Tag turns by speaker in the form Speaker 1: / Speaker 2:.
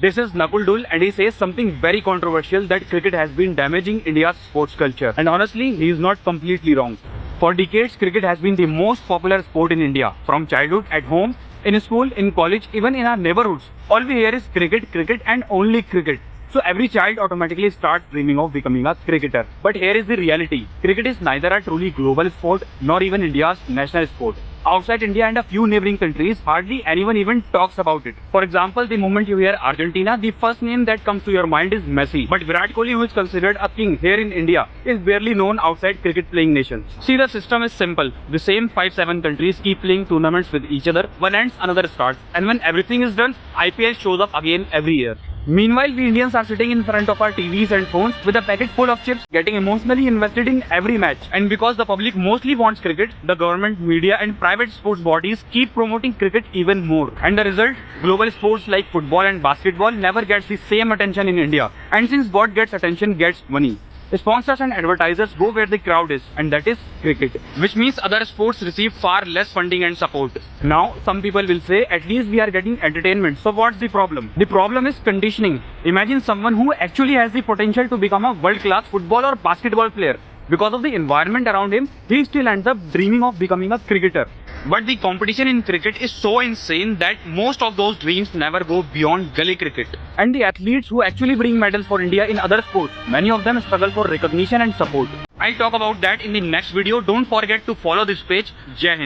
Speaker 1: This is Nakul Dul and he says something very controversial that cricket has been damaging India's sports culture. And honestly, he is not completely wrong. For decades, cricket has been the most popular sport in India. From childhood, at home, in school, in college, even in our neighborhoods. All we hear is cricket, cricket and only cricket. So every child automatically starts dreaming of becoming a cricketer. But here is the reality. Cricket is neither a truly global sport nor even India's national sport. Outside India and a few neighboring countries, hardly anyone even talks about it. For example, the moment you hear Argentina, the first name that comes to your mind is Messi. But Virat Kohli, who is considered a king here in India, is barely known outside cricket playing nations. See, the system is simple. The same 5-7 countries keep playing tournaments with each other. One ends, another starts. And when everything is done, IPL shows up again every year. Meanwhile, we Indians are sitting in front of our TVs and phones with a packet full of chips, getting emotionally invested in every match. And because the public mostly wants cricket, the government, media and private sports bodies keep promoting cricket even more. And the result? Global sports like football and basketball never gets the same attention in India. And since what gets attention gets money. Sponsors and advertisers go where the crowd is, and that is cricket, which means other sports receive far less funding and support. Now, some people will say, at least we are getting entertainment, so what's the problem? The problem is conditioning. Imagine someone who actually has the potential to become a world-class football or basketball player. Because of the environment around him, he still ends up dreaming of becoming a cricketer. But the competition in cricket is so insane that most of those dreams never go beyond gully cricket. And the athletes who actually bring medals for India in other sports, many of them struggle for recognition and support. I'll talk about that in the next video. Don't forget to follow this page. Jai Hind.